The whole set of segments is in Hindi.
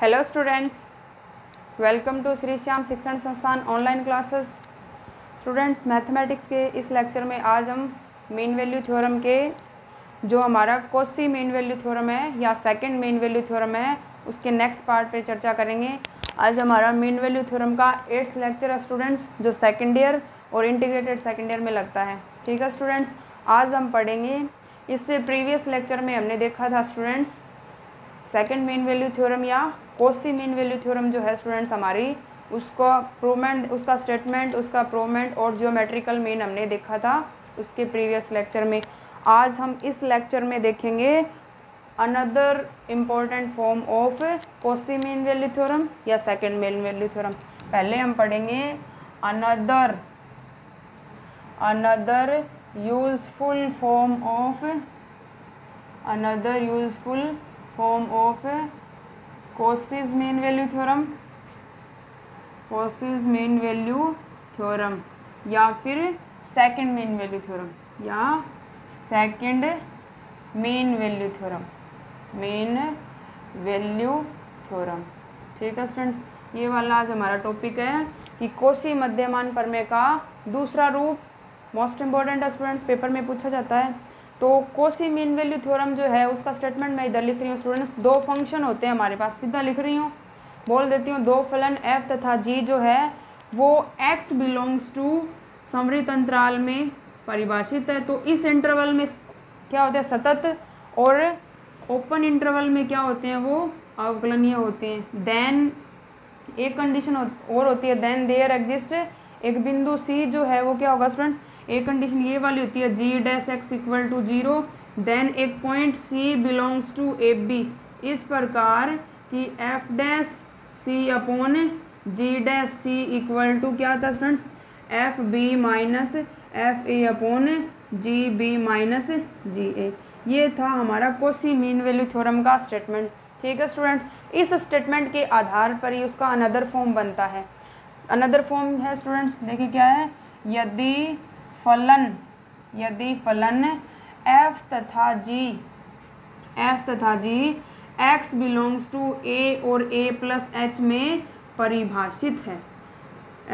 Hello students, welcome to Shri Shyam Shikshan Sansthan online classes. Students, mathematics के इस लेक्चर में आज हम मीन वैल्यू थ्योरम के जो हमारा कॉची मीन वैल्यू थ्योरम है या सेकंड मीन वैल्यू थ्योरम है उसके नेक्स्ट पार्ट पे चर्चा करेंगे। आज हमारा मीन वैल्यू थ्योरम का 8th लेक्चर है स्टूडेंट्स, जो सेकेंड ईयर और इंटीग्रेटेड सेकेंड ईयर में लगता है। ठीक है स्टूडेंट्स, आज हम पढ़ेंगे। इससे प्रीवियस लेक्चर में हमने देखा था students second mean value theorem या कॉची मीन वैल्यू थ्योरम जो है स्टूडेंट्स हमारी, उसका प्रूवमेंट, उसका स्टेटमेंट, उसका प्रूवमेंट और जियोमेट्रिकल मीन हमने देखा था उसके प्रीवियस लेक्चर में। आज हम इस लेक्चर में देखेंगे another important form of Cauchy mean value theorem या सेकंड मीन वैल्यू थ्योरम। पहले हम पढ़ेंगे another useful form of Cauchy's mean value theorem या फिर सेकंड मीन वैल्यू थ्योरम या सेकंड मीन वैल्यू थ्योरम। ठीक है स्टूडेंट्स, ये वाला आज हमारा टॉपिक है कि कॉची मध्यमान प्रमेय का दूसरा रूप। मोस्ट इम्पॉर्टेंट है स्टूडेंट्स, पेपर में पूछा जाता है। तो कॉची मीन वैल्यू थ्योरम जो है उसका स्टेटमेंट मैं इधर लिख रही हूँ स्टूडेंट्स। दो फंक्शन होते हैं हमारे पास, सीधा लिख रही हूँ, बोल देती हूँ। दो फलन f तथा g जो है वो x बिलोंग्स टू समवृत्त अंतराल में परिभाषित है। तो इस इंटरवल में क्या होते हैं, सतत, और ओपन इंटरवल में क्या होते हैं, वो अवकलनीय होते हैं। देन एक कंडीशन और होती है, देन देयर एग्जिस्ट, एक बिंदु c जो है वो क्या होगा स्टूडेंट्स, एक कंडीशन ये वाली होती है g dash x equal to 0, then एक point c belongs to A b, इस प्रकार कि f dash c upon g dash c equal to क्या था students, f B minus f a upon G B minus g a. ये था हमारा कॉची मीन वैल्यू थ्योरम का स्टेटमेंट। ठीक है स्टूडेंट, इस स्टेटमेंट के आधार पर ही उसका अनदर फॉर्म बनता है। अनदर फॉर्म है स्टूडेंट्स, देखिए क्या है, यदि फलन f तथा g x belongs to a और a प्लस h में परिभाषित है,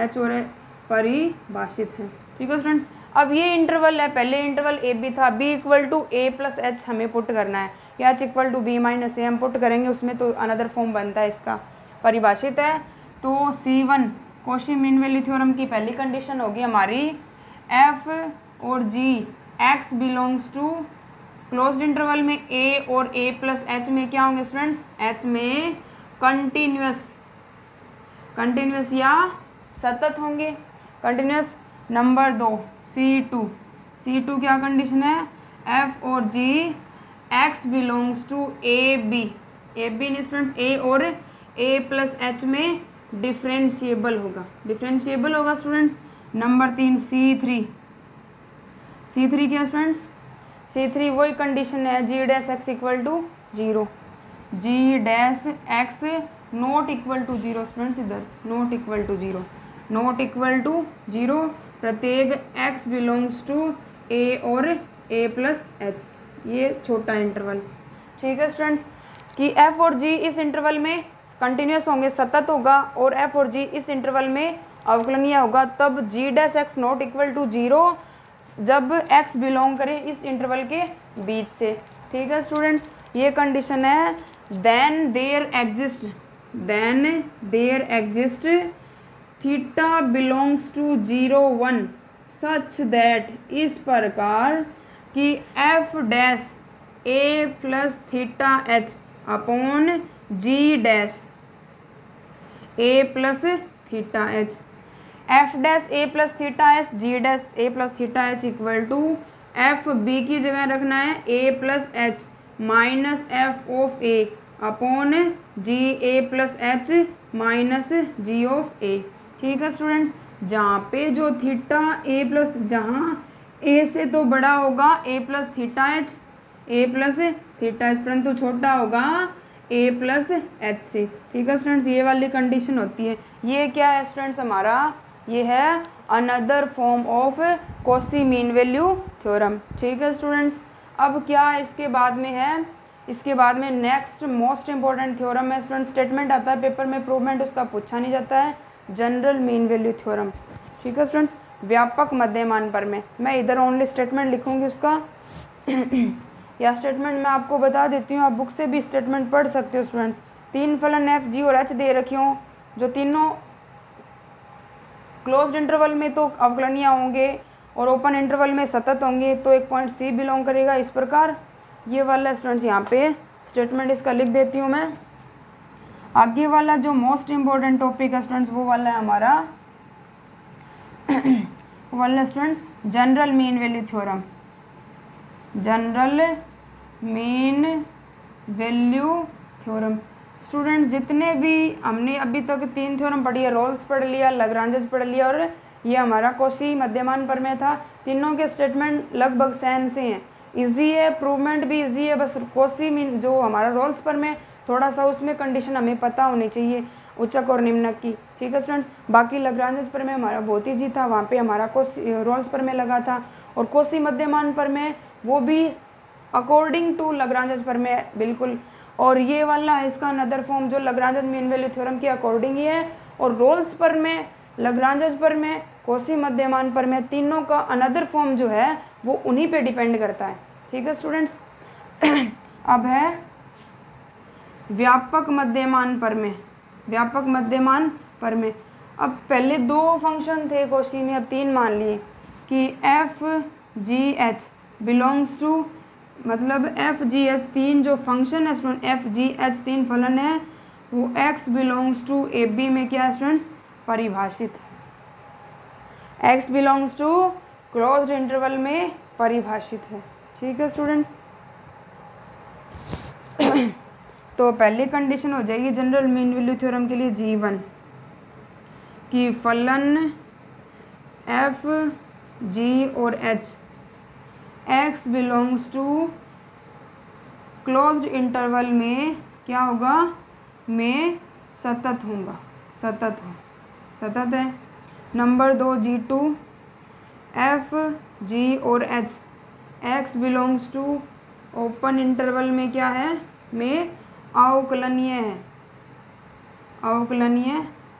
h और a परिभाषित है। ठीक है स्टूडेंट्स, अब ये इंटरवल है, पहले इंटरवल ए बी था, b equal to a plus h हमें पुट करना है, या h equal to b minus a हम पुट करेंगे उसमें, तो अनदर फॉर्म बनता है इसका, परिभाषित है। तो C1 Cauchy mean value theorem की पहली कंडीशन होगी हमारी, f और g x belongs to closed interval में a और a प्लस h में क्या होंगे स्टूडेंट्स, h में कंटिन्यूस या सतत होंगे, कंटिन्यूस। नंबर 2 C2 क्या कंडीशन है, f और g x belongs to A B नहीं स्टूडेंट्स, a और a प्लस h में डिफरेंशिएबल होगा स्टूडेंट्स। नंबर 3 C3 क्या स्टूडेंट्स, C3 वही कंडीशन है, g dash x equal to 0, g dash x not equal to 0 students, इधर नॉट इक्वल टू 0, प्रत्येक x बिलोंग्स टू a और a प्लस h, ये छोटा इंटरवल। ठीक है स्टूडेंट्स, कि f और g इस इंटरवल में कंटिन्यूस होंगे, सतत होगा, और f और g इस इंटरवल में अवकलनीय होगा, तब g dash x not equal to 0 जब x बिलोंग करे इस इंटरवल के बीच से। ठीक है स्टूडेंट्स, ये कंडीशन है। Then there exist theta belongs to 0 1 such that, इस प्रकार कि f dash a plus theta h upon g dash a plus theta h, f dash a plus theta h, g dash a plus theta h equal to f b की जगह रखना है a plus h minus f of a upon g a plus h minus g of a। ठीक है स्टूडेंट्स, जहाँ पे जो थीटा a प्लस, जहाँ a से तो बड़ा होगा a प्लस थीटा h, परंतु छोटा होगा a प्लस h से। ठीक है स्टूडेंट्स, ये वाली कंडीशन होती है। ये क्या है स्टूडेंट्स हमारा, ये है another form of Cauchy mean value theorem. ठीक है स्टूडेंट्स, अब क्या इसके बाद में है इसके बाद में नेक्स्ट मोस्ट इंपॉर्टेंट थ्योरम है स्टूडेंट, स्टेटमेंट आता है पेपर में, प्रूवमेंट उसका पूछा नहीं जाता है, जनरल मीन वैल्यू थ्योरम। ठीक है स्टूडेंट्स, व्यापक मध्यमान प्रमेय, मैं इधर ओनली स्टेटमेंट लिखूंगी उसका या स्टेटमेंट मैं आपको बता देती हूँ, आप बुक से भी स्टेटमेंट पढ़ सकते हो स्टूडेंट। 3 फलन एफ जी और एच दे रखी हूँ, जो तीनों क्लोज्ड इंटरवल में तो अवकलनीय होंगे और ओपन इंटरवल में सतत होंगे, तो एक पॉइंट सी बिलोंग करेगा इस प्रकार। ये वाला स्टूडेंट्स यहाँ पे स्टेटमेंट इसका लिख देती हूँ मैं। आगे वाला जो मोस्ट इम्पोर्टेंट टॉपिक है स्टूडेंट्स, वो वाला है हमारा वाला students general mean value theorem, general mean value theorem. Student जितने भी हमने अभी तक 3 थ्योरम पढ़ी है, रोल्स पढ़ लिया, लाग्रांजेस पढ़ लिया और ये हमारा कॉची मध्यमान प्रमेय था, तीनों के स्टेटमेंट लगभग सेम से हैं, इजी है, प्रूवमेंट भी इजी है। बस कॉची मीन जो हमारा रोल्स प्रमेय थोड़ा सा उसमें कंडीशन हमें पता होनी चाहिए उच्चक और निम्नक की। ठीक है स्टूडेंट्स, बाकी लाग्रांजेस प्रमेय हमारा बहुत ईजी था, वहाँ पे हमारा रोल्स प्रमेय लगा था। और कॉची मध्यमान प्रमेय वो भी अकॉर्डिंग टू लाग्रांजेस प्रमेय बिल्कुल। और ये वाला है इसका अनदर फॉर्म जो लाग्रांजेस मीन वैल्यू थ्योरम के अकॉर्डिंग ही है। और रोल्स प्रमेय, लाग्रांजेस प्रमेय, कॉची मध्यमान प्रमेय, तीनों का अनदर फॉर्म जो है वो उन्हीं पे डिपेंड करता है। ठीक है स्टूडेंट्स अब है व्यापक मध्यमान प्रमेय, व्यापक मध्यमान प्रमेय। अब पहले 2 फंक्शन थे कॉची में, अब 3 मान लिए कि F G H belongs to, मतलब एफ जी एच 3 जो फंक्शन है स्टूडेंट, एफ जी एच 3 फलन है, वो X belongs to A B में क्या है स्टूडेंट्स, परिभाषित है। X belongs to closed interval में परिभाषित है। ठीक है स्टूडेंट्स तो पहली कंडीशन हो जाएगी जनरल मीन वैल्यू थ्योरम के लिए G1 कि फलन एफ जी और H X belongs to closed interval में क्या होगा, में सतत होगा, सतत हो, सतत है। नंबर 2 G2 एफ जी और H X belongs to open interval में क्या है, में अवकलनीय है, अवकलनीय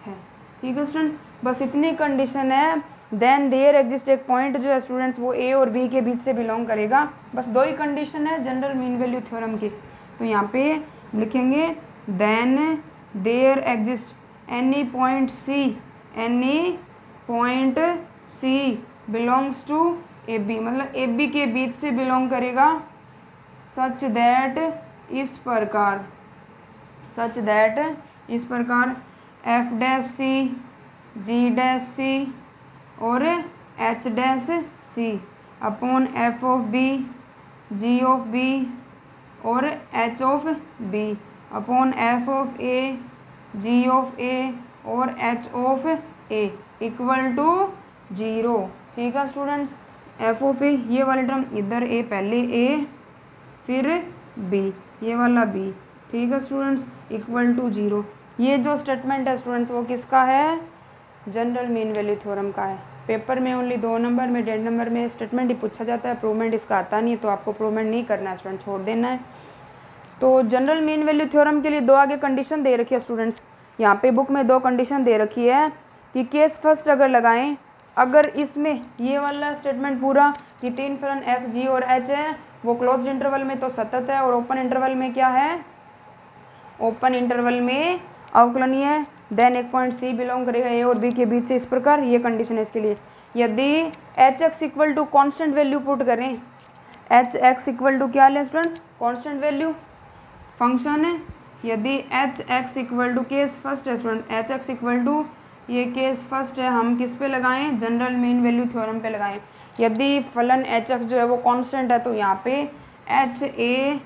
है। ठीक है स्टूडेंट्स, बस इतनी कंडीशन है। देन देयर एग्जिस्ट एक पॉइंट जो है स्टूडेंट्स वो ए और बी के बीच से बिलोंग करेगा। बस 2 ही कंडीशन है जनरल मीन वैल्यू थ्योरम की। तो यहाँ पे लिखेंगे then there exist any point C, any point C belongs to A B, मतलब ए बी के बीच से बिलोंग करेगा, सच दैट इस प्रकार, सच दैट इस प्रकार f dash c, g dash c और h dash C upon f of b, g of b और h of b upon f of a, g of a और h of a equal to 0। ठीक है स्टूडेंट्स, एफ ऑफ ए ये वाले टर्म इधर ए, पहले ए फिर बी, ये वाला बी। ठीक है स्टूडेंट्स, इक्वल टू 0। ये जो स्टेटमेंट है स्टूडेंट्स वो किसका है, जनरल मीन वैल्यू थ्योरम का है। पेपर में ओनली 2 नंबर में 1.5 नंबर में स्टेटमेंट ही पूछा जाता है, प्रूवमेंट इसका आता नहीं है, तो आपको प्रूवमेंट नहीं करना है स्टूडेंट, छोड़ देना है। तो जनरल मीन वैल्यू थ्योरम के लिए 2 आगे कंडीशन दे रखी है स्टूडेंट्स, यहाँ पे बुक में 2 कंडीशन दे रखी है कि केस फर्स्ट अगर लगाएं, अगर इसमें ये वाला स्टेटमेंट पूरा कि 3 फलन एफ जी और एच है वो क्लोज्ड इंटरवल में तो सतत है और ओपन इंटरवल में क्या है, ओपन इंटरवल में अवकलनीय है, देन एक पॉइंट सी बिलोंग करेगा ए और बी के बीच से, इस प्रकार ये कंडीशन है इसके लिए। यदि h x equal to constant value put करें, एच एक्स इक्वल टू क्या लें स्टूडेंट्स, कॉन्स्टेंट वैल्यू फंक्शन है। यदि h x equal to, case first है student, h x equal to, ये केस फर्स्ट है, हम किस पे लगाएं, जनरल मीन वैल्यू थ्योरम पे लगाएं। यदि फलन एच एक्स जो है वो कांस्टेंट है तो यहाँ पे एच ए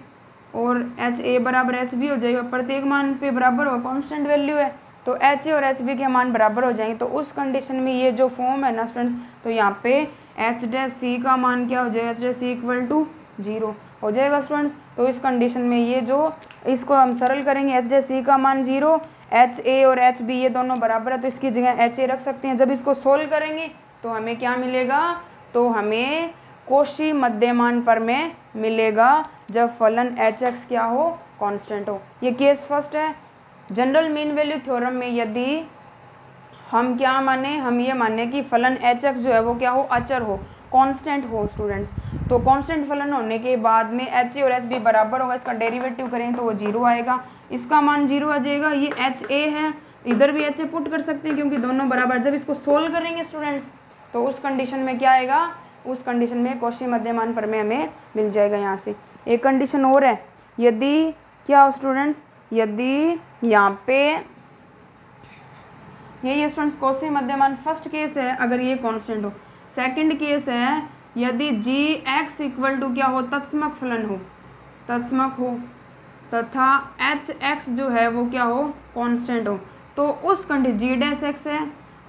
और एच ए बराबर एच बी हो जाएगा, प्रत्येक मान पे बराबर हो, कांस्टेंट वैल्यू है तो एच ए और एच बी के मान बराबर हो जाएंगे। तो उस कंडीशन में ये जो फॉर्म है ना स्टूडेंट्स, तो यहाँ पे एच डैश सी का मान क्या हो जाएगा, H dash C equal to 0 हो जाएगा स्टूडेंट्स। तो इस कंडीशन में ये जो, इसको हम सरल करेंगे, एच डैश सी का मान 0, एच ए और एच बी ये दोनों बराबर है तो इसकी जगह एच ए रख सकते हैं। जब इसको सोल्व करेंगे तो हमें क्या मिलेगा, तो हमें कौशी मध्यमान प्रमेय मिलेगा, जब फलन एच एक्स क्या हो, कांस्टेंट हो। ये केस फर्स्ट है। जनरल मीन वैल्यू थ्योरम में यदि हम क्या माने, हम ये माने कि फलन एच एक्स जो है वो क्या हो, अचर हो, कांस्टेंट हो स्टूडेंट्स। तो कांस्टेंट फलन होने के बाद में एच ए और एच बी बराबर होगा, इसका डेरिवेटिव करें तो वो 0 आएगा, इसका मान 0 आ जाएगा। ये एच ए है, इधर भी एच ए पुट कर सकते हैं क्योंकि दोनों बराबर। जब इसको सोल्व करेंगे स्टूडेंट्स तो उस कंडीशन में क्या आएगा, उस कंडीशन में कौशी मध्यमान प्रमेय हमें मिल जाएगा। यहाँ से एक कंडीशन और है, यदि क्या हो स्टूडेंट्स, यदि यहाँ पे यही स्टूडेंट्स कौशी मध्यमान फर्स्ट केस है अगर ये कांस्टेंट हो। सेकंड केस है यदि जी एक्स इक्वल टू क्या हो, तत्समक फलन हो, तत्समक हो तथा एच एक्स जो है वो क्या हो, कांस्टेंट हो, तो उस कंडीशन जी डैश एक्स है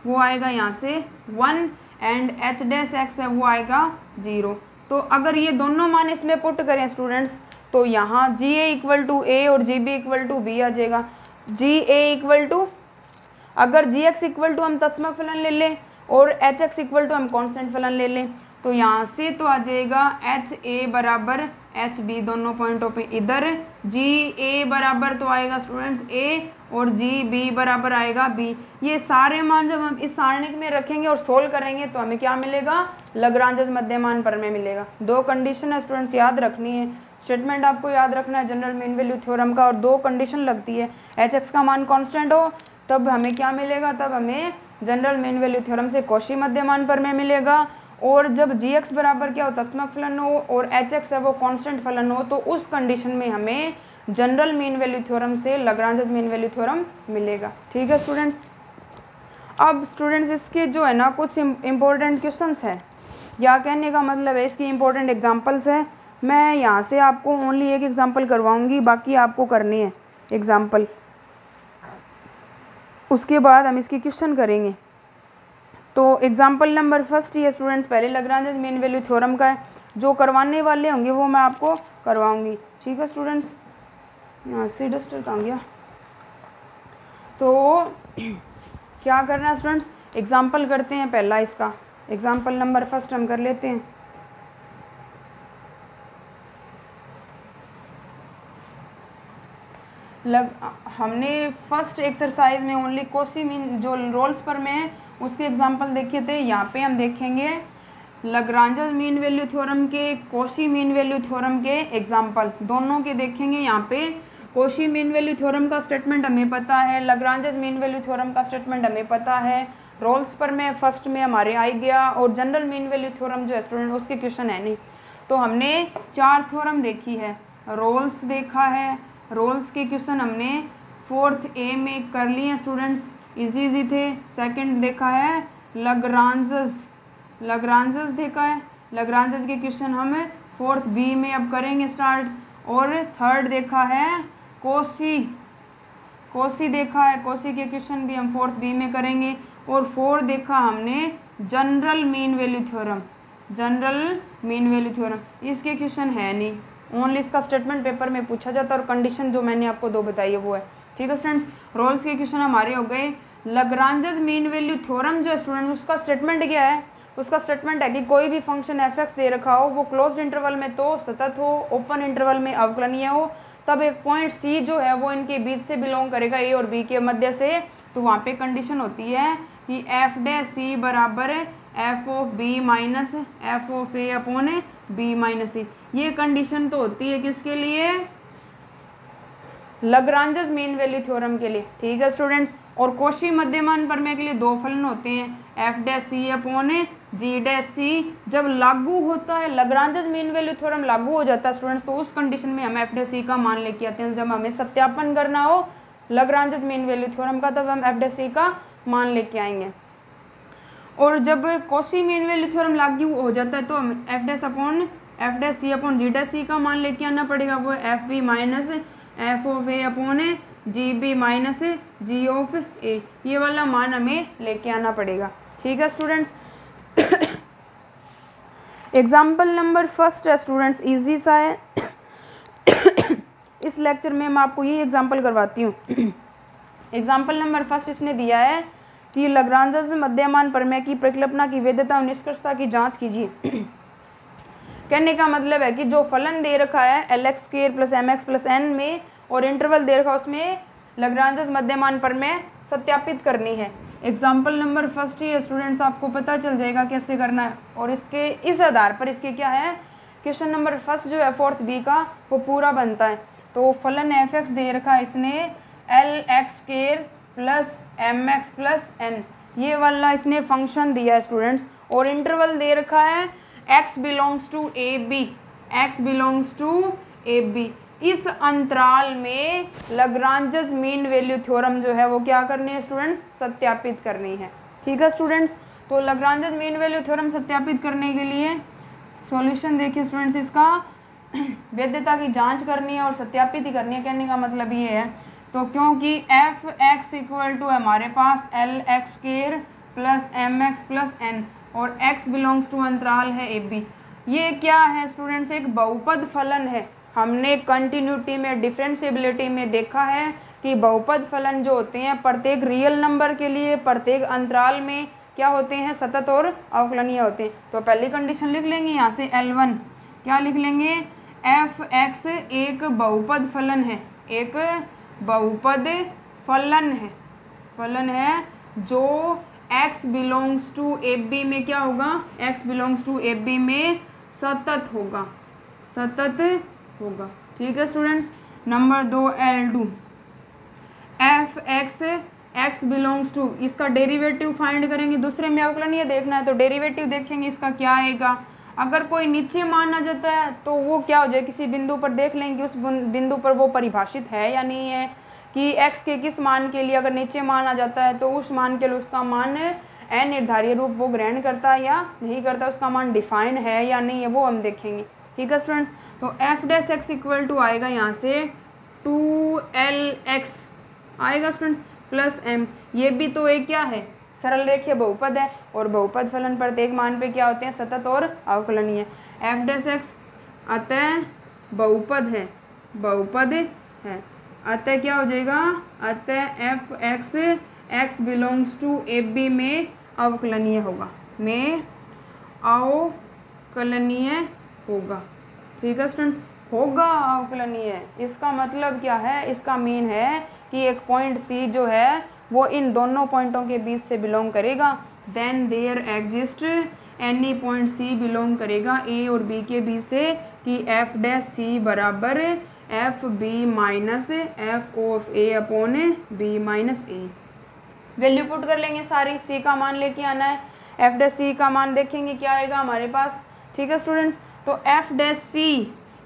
वो आएगा यहाँ से 1 एंड एच डैश एक्स है वो आएगा 0। तो अगर ये दोनों मान इसमें पुट करें स्टूडेंट्स तो यहाँ जी ए इक्वल टू ए और G B equal to B आ जाएगा। जी ए इक्वल टू, अगर जी एक्स इक्वल टू हम तत्समक फलन ले लें और एच एक्स इक्वल टू हम कांस्टेंट फलन ले लें तो यहाँ से तो आ जाएगा एच ए बराबर एच बी, दोनों पॉइंटों पे इधर जी ए बराबर तो आएगा स्टूडेंट्स ए और जी बी बराबर आएगा बी। ये सारे मान जब हम इस सारणिक में रखेंगे और सोल्व करेंगे तो हमें क्या मिलेगा, लग्रांज मध्यमान प्रमेय मिलेगा। दो कंडीशन है स्टूडेंट्स याद रखनी है, स्टेटमेंट आपको याद रखना है जनरल मीन वैल्यू थ्योरम का, और दो कंडीशन लगती है, एच एक्स का मान कांस्टेंट हो तब हमें क्या मिलेगा, तब हमें जनरल मीन वैल्यू थ्योरम से कौशी मध्यमान प्रमेय मिलेगा, और जब जी एक्स बराबर क्या हो, तत्समक फलन हो और एच एक्स है वो कांस्टेंट फलन हो तो उस कंडीशन में हमें जनरल मीन वैल्यू थ्योरम से लग्रांज मीन वैल्यू थ्योरम मिलेगा। ठीक है स्टूडेंट्स। अब स्टूडेंट्स इसके जो है ना कुछ इम्पोर्टेंट क्वेश्चंस है, या कहने का मतलब है इसकी इम्पोर्टेंट एग्जांपल्स है। मैं यहाँ से आपको ओनली एक एग्जांपल करवाऊंगी, बाकी आपको करनी है एग्जांपल, उसके बाद हम इसकी क्वेश्चन करेंगे। तो एग्जांपल नंबर फर्स्ट ये स्टूडेंट्स पहले लग्रांज मीन वैल्यू थ्योरम का है, जो करवाने वाले होंगे वो मैं आपको करवाऊंगी। ठीक है स्टूडेंट्स। यहाँ से डस्टर कहाँ गया, तो क्या करना है स्टूडेंट्स, एग्जांपल करते हैं पहला इसका, एग्जांपल नंबर फर्स्ट हम कर लेते हैं। हमने फर्स्ट एक्सरसाइज में ओनली कौशी मीन जो रोल्स पर में उसके एग्जांपल देखे थे, यहाँ पे हम देखेंगे लग्रांज मीन वैल्यू थ्योरम के, कौशी मीन वैल्यू थ्योरम के एग्जांपल दोनों के देखेंगे। यहाँ पे कौशी मीन वैल्यू थ्योरम का स्टेटमेंट हमें पता है, लग्रांज मीन वैल्यू थ्योरम का स्टेटमेंट हमें पता है, रोल्स पर में फर्स्ट में हमारे आ गया, और जनरल मीन वैल्यू थ्योरम जो है स्टूडेंट उसके क्वेश्चन है नहीं। तो हमने 4 थ्योरम देखी है, रोल्स देखा है, रोल्स के क्वेश्चन हमने 4th A में कर लिए हैं स्टूडेंट्स, इजी थे। सेकंड देखा है लग्रांजेस, लग्रांजेस देखा है, लग्रांजेस के क्वेश्चन हम 4th B में अब करेंगे स्टार्ट। और थर्ड देखा है कौशी, कौशी देखा है, कौशी के क्वेश्चन भी हम 4th B में करेंगे। और 4 देखा हमने general mean value theorem, general mean value theorem, इसके क्वेश्चन है नहीं, ओनली इसका स्टेटमेंट पेपर में पूछा जाता है और कंडीशन जो मैंने आपको 2 बताई है वो है। ठीक है स्टूडेंट्स। रोल्स के क्वेश्चन हमारे हो गए। लग्रांजेस मीन वैल्यू थ्योरम जो है स्टूडेंट्स उसका स्टेटमेंट क्या है, उसका स्टेटमेंट है कि कोई भी फंक्शन एफ एक्स दे रखा हो वो क्लोज्ड इंटरवल में तो सतत हो, ओपन इंटरवल में अवकलनीय हो, तब एक पॉइंट सी जो है वो इनके बीच से बिलोंग करेगा, ए और बी के मध्य से, तो वहाँ पे कंडीशन होती है कि एफ डैश सी बराबर F of B minus F of A upon B minus C. ये कंडीशन तो होती है किसके लिए, लग्रांजेस मीन वैल्यू थ्योरम के लिए। ठीक है स्टूडेंट्स। और कौशी मध्यमान प्रमेय के लिए 2 फलन होते हैं, एफ डैश सी अपॉन जी डैश सी। जब लागू होता है लग्रांजेस मीन वैल्यू थ्योरम लागू हो जाता है स्टूडेंट्स, तो उस कंडीशन में हम एफ डैश सी का मान लेके आते हैं। जब हमें सत्यापन करना हो लग्रांजेस मीन वैल्यू थ्योरम का तब हम एफ डैश सी का मान लेके आएंगे। और जब कौशी मीन वैल्यू थ्योरम लागू हो जाता है तो हम एफ डैश सी अपॉन जी डैश सी का मान लेके आना पड़ेगा, वो F B minus F of A upon G B minus G of A, ये वाला मान हमें लेके आना पड़ेगा। ठीक है स्टूडेंट्स। एग्जाम्पल नंबर फर्स्ट है स्टूडेंट्स, इजी सा है। इस लेक्चर में मैं आपको ये एग्जाम्पल करवाती हूँ। एग्जाम्पल नंबर फर्स्ट इसने दिया है कि लग्रांजेस मध्यमान प्रमेय की परिकल्पना की वैधता और निष्कर्षता की जांच कीजिए। कहने का मतलब है कि जो फलन दे रखा है LX² + MX + n में और इंटरवल दे रखा है उसमें लाग्रांज मध्यमान प्रमेय सत्यापित करनी है। एग्जाम्पल नंबर फर्स्ट ही है स्टूडेंट्स, आपको पता चल जाएगा कैसे करना है। और इसके इस आधार पर इसके क्या है, क्वेश्चन नंबर फर्स्ट जो है 4th B का वो पूरा बनता है। तो फलन fx दे रखा है इसने LX² + MX + n, ये वाला इसने फंक्शन दिया है स्टूडेंट्स। और इंटरवल दे रखा है x belongs to AB, x belongs to AB। इस अंतराल में लाग्रांज मीन वैल्यू थ्योरम जो है वो क्या करनी है स्टूडेंट, सत्यापित करनी है। ठीक है स्टूडेंट्स, तो लाग्रांज मीन वैल्यू थ्योरम सत्यापित करने के लिए सॉल्यूशन देखिए स्टूडेंट्स, इसका वैधता की जांच करनी है और सत्यापित ही करनी है। कहने का मतलब ये है, तो क्योंकि fx = हमारे पास LX² + MX + n और x बिलोंग्स टू अंतराल है AB। ये क्या है स्टूडेंट्स, एक बहुपद फलन है। हमने कंटिन्यूटी में, डिफरेंशिएबिलिटी में देखा है कि बहुपद फलन जो होते हैं प्रत्येक रियल नंबर के लिए प्रत्येक अंतराल में क्या होते हैं, सतत और अवकलनीय होते हैं। तो पहली कंडीशन लिख लेंगे यहाँ से L1, क्या लिख लेंगे, fx एक बहुपद फलन है, एक बहुपद फलन है जो x बिलोंग्स टू AB में क्या होगा, x बिलोंग्स टू AB में सतत होगा। ठीक है students. Number 2 L2, fx x belongs to, इसका डेरिवेटिव फाइंड करेंगे, दूसरे में अवकलनीय देखना है तो डेरिवेटिव देखेंगे इसका क्या आएगा। अगर कोई नीचे मान आ जाता है तो वो क्या हो जाए, किसी बिंदु पर देख लेंगे उस बिंदु पर वो परिभाषित है या नहीं है, कि x के किस मान के लिए अगर नीचे मान आ जाता है तो उस मान के लिए उसका मान अनिर्धारीय रूप वो ग्रहण करता है या नहीं करता, उसका मान डिफाइन है या नहीं है, वो हम देखेंगे। ठीक है स्टूडेंट, तो f' x आएगा यहाँ से 2LX आएगा स्टूडेंट्स प्लस m। ये भी तो एक क्या है, सरल रेखीय बहुपद है और बहुपद फलन प्रत्येक मान पे क्या होते हैं, सतत और अवकलनीय। f' अतः बहुपद है, अतः क्या हो जाएगा, अतः fx x belongs to AB में अवकलनीय होगा। ठीक है स्टूडेंट, होगा अवकलनीय, इसका मतलब क्या है, इसका मीन है कि एक पॉइंट C जो है वो इन दोनों पॉइंटों के बीच से बिलोंग करेगा। Then there exist any point C belong करेगा A और B के बीच से, कि f' बराबर FB minus FA/B-A। Value put कर लेंगे सारी, C का मान लेके आना है, f' का मान देखेंगे क्या आएगा हमारे पास। ठीक है स्टूडेंट्स, तो f'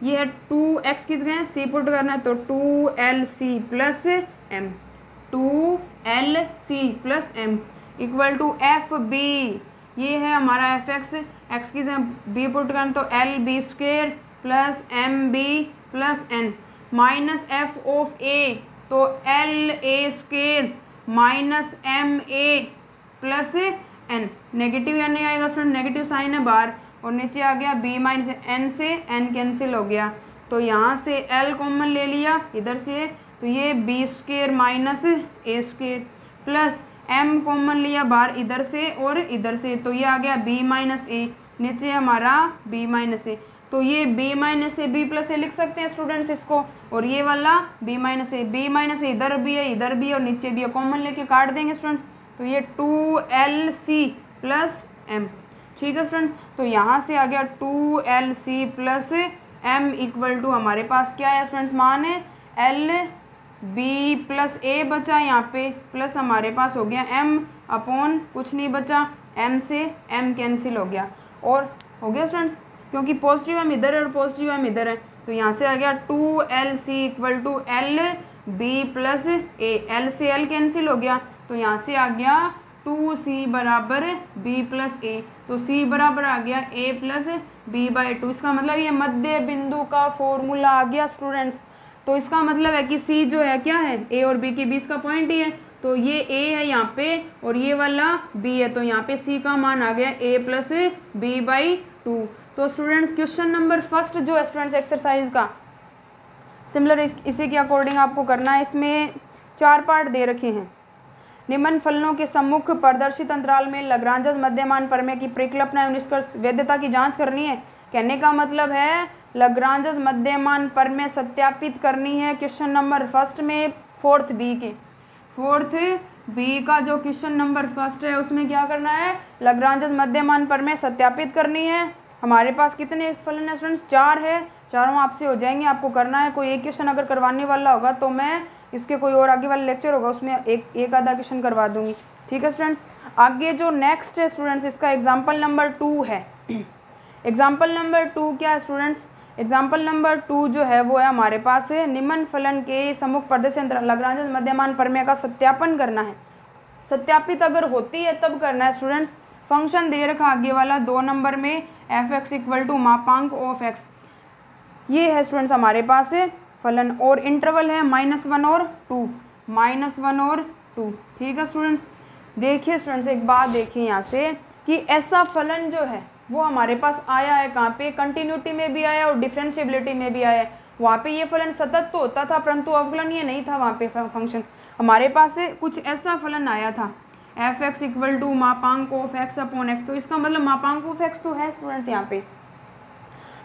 ये है 2x किस गए, C पुट करना है तो 2LC plus m, 2LC plus m equal to FB, ये है हमारा fx, x की जगह b पुट करना तो LB² plus MB plus n minus f of a तो LA² minus MA plus n। Negative या नहीं आएगा स्टूडेंट, नेगेटिव साइन है बाहर, और नीचे आ गया b माइनस n से n कैंसिल हो गया, तो यहाँ से l कॉमन ले लिया इधर से, तो ये b² minus a² plus m common लिया बाहर इधर से और इधर से, तो ये आ गया b माइनस a, नीचे हमारा b माइनस a, तो ये b minus a b plus a लिख सकते हैं स्टूडेंट्स इसको, और ये वाला b माइनस a इधर भी है इधर भी है और नीचे भी है, कॉमन लेके काट देंगे स्टूडेंट्स, तो ये 2LC प्लस m। ठीक है स्टूडेंट, तो यहाँ से आ गया 2LC plus m equal to हमारे पास क्या है स्टूडेंट्स, मान है LB प्लस a बचा यहाँ पे, प्लस हमारे पास हो गया m अपॉन कुछ नहीं बचा, m से m कैंसिल हो गया, और हो गया स्टूडेंट्स, क्योंकि पॉजिटिव m इधर है और पॉजिटिव m इधर है, तो यहाँ से आ गया 2LC equal to LB plus a, l से l कैंसिल हो गया, तो यहाँ से आ गया 2C बराबर B प्लस a, तो C बराबर आ गया a प्लस B/2। इसका मतलब ये मध्य बिंदु का फॉर्मूला आ गया स्टूडेंट्स, तो इसका मतलब है कि C जो है क्या है, A और B के बीच का पॉइंट ही है, तो ये A है यहाँ पे और ये वाला B है, तो यहाँ पे C का मान आ गया a प्लस B/2। तो स्टूडेंट्स क्वेश्चन नंबर फर्स्ट जो है स्टूडेंट्स एक्सरसाइज का सिमिलर इसी के अकॉर्डिंग आपको करना है। इसमें 4 पार्ट दे रखे हैं। निम्न फलनों के सम्मुख प्रदर्शित अंतराल में लाग्रांज मध्यमान प्रमेय की परिकल्पना एवं निष्कर्ष वैधता की जांच करनी है। कहने का मतलब है लाग्रांज मध्यमान प्रमेय सत्यापित करनी है। क्वेश्चन नंबर फर्स्ट में फोर्थ बी का जो क्वेश्चन नंबर फर्स्ट है उसमें क्या करना है, लाग्रांज मध्यमान प्रमेय सत्यापित करनी है। हमारे पास कितने फलन है स्टूडेंट्स, 4 है, चारों आपसे हो जाएंगे। आपको करना है, कोई एक क्वेश्चन अगर करवाने वाला होगा तो मैं इसके कोई और आगे वाला लेक्चर होगा उसमें एक आधा क्वेश्चन करवा दूंगी। ठीक है स्टूडेंट्स। आगे जो नेक्स्ट है स्टूडेंट्स, इसका एग्जाम्पल नंबर 2 है। एग्जाम्पल नंबर 2 क्या है स्टूडेंट्स, एग्जाम्पल नंबर 2 जो है वो है हमारे पास है निम्न फलन के सम्मुख पर्दे से लाग्रांज मध्यमान प्रमेय का सत्यापन करना है। सत्यापित अगर होती है तब करना है स्टूडेंट्स। फंक्शन दे रखा आगे वाला 2 नंबर में f(x) = मापांक ऑफ x, ये है स्टूडेंट्स हमारे पास है फलन, और इंटरवल है -1 और 2। ठीक है स्टूडेंट्स। देखिए स्टूडेंट्स एक बात देखिए यहाँ से कि ऐसा फलन जो है वो हमारे पास आया है कहाँ पे, कंटिन्यूटी में भी आया और डिफरेंशिएबिलिटी में भी आया है। वहाँ पे ये फलन सतत तो होता था परंतु अवकलनीय नहीं था। वहाँ पे फंक्शन हमारे पास से कुछ ऐसा फलन आया था f(x) = मापांक ऑफ x/x, तो इसका मतलब मापांक ऑफ x तो है स्टूडेंट्स यहाँ पे।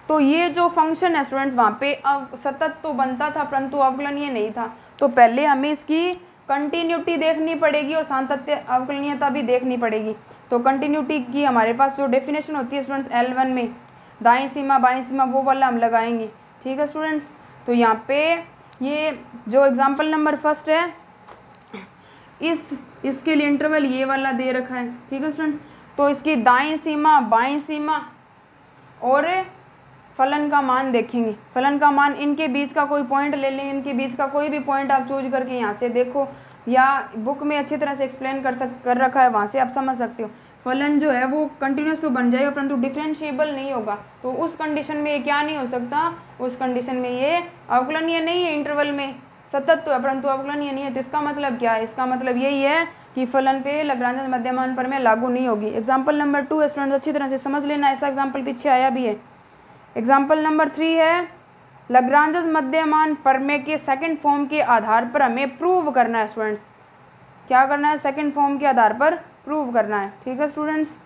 तो ये जो फंक्शन है स्टूडेंट्स वहाँ पे सतत तो बनता था परंतु अवकलनीय नहीं था। तो पहले हमें इसकी कंटिन्यूटी देखनी पड़ेगी और सातत्य अवकलनीयता भी देखनी पड़ेगी। तो कंटिन्यूटी की हमारे पास जो डेफिनेशन होती है स्टूडेंट्स L1 में दाईं सीमा बाईं सीमा वो वाला हम लगाएंगे। ठीक है स्टूडेंट्स। तो यहाँ पे ये जो एग्जाम्पल नंबर फर्स्ट है इसके लिए इंटरवल ये वाला दे रखा है। ठीक है स्टूडेंट्स। तो इसकी दाईं सीमा बाईं सीमा और फलन का मान देखेंगे। फलन का मान इनके बीच का कोई पॉइंट ले लेंगे, इनके बीच का कोई भी पॉइंट आप चूज करके यहाँ से देखो या बुक में अच्छी तरह से एक्सप्लेन कर रखा है वहाँ से आप समझ सकते हो। फलन जो है वो कंटिन्यूस तो बन जाएगा परंतु डिफरेंशिएबल नहीं होगा। तो उस कंडीशन में ये क्या नहीं हो सकता, उस कंडीशन में ये अवकलनीय नहीं है, इंटरवल में सतत तो है परंतु अवकलनीय नहीं है। तो इसका मतलब क्या है, इसका मतलब यही है कि फलन पे लाग्रांज मध्यमान प्रमेय लागू नहीं होगी। एग्जाम्पल नंबर 2 स्टूडेंट्स अच्छी तरह से समझ लेना, ऐसा एग्जाम्पल पीछे आया भी है। एग्जाम्पल नंबर 3 है लाग्रांज मध्यमान प्रमेय के सेकंड फॉर्म के आधार पर हमें प्रूव करना है स्टूडेंट्स। क्या करना है, सेकंड फॉर्म के आधार पर प्रूव करना है। ठीक है स्टूडेंट्स।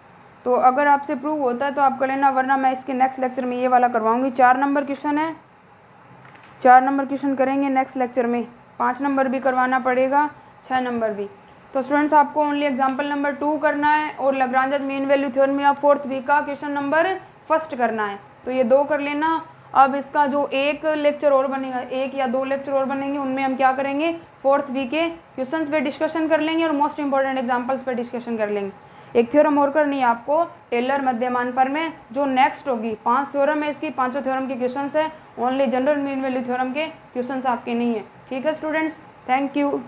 तो अगर आपसे प्रूव होता है तो आप कर लेना, वरना मैं इसके नेक्स्ट लेक्चर में ये वाला करवाऊंगी। 4 नंबर क्वेश्चन है, 4 नंबर क्वेश्चन करेंगे नेक्स्ट लेक्चर में। 5 नंबर भी करवाना पड़ेगा, 6 नंबर भी। तो स्टूडेंट्स आपको ओनली एग्जाम्पल नंबर 2 करना है और लाग्रांज मीन वैल्यू थ्योरम या 4th बी का क्वेश्चन नंबर फर्स्ट करना है। तो ये 2 कर लेना। अब इसका जो एक लेक्चर और बनेगा, 1 या 2 लेक्चर और बनेंगे, उनमें हम क्या करेंगे 4th बी के क्वेश्चंस पे डिस्कशन कर लेंगे और मोस्ट इंपॉर्टेंट एग्जांपल्स पे डिस्कशन कर लेंगे। एक थ्योरम और करनी है आपको टेलर मध्यमान प्रमेय जो नेक्स्ट होगी। 5 थ्योरम है इसकी, 5 थ्योरम के क्वेश्चंस है, only general mean value theorem के क्वेश्चंस आपके नहीं है। ठीक है स्टूडेंट्स, थैंक यू।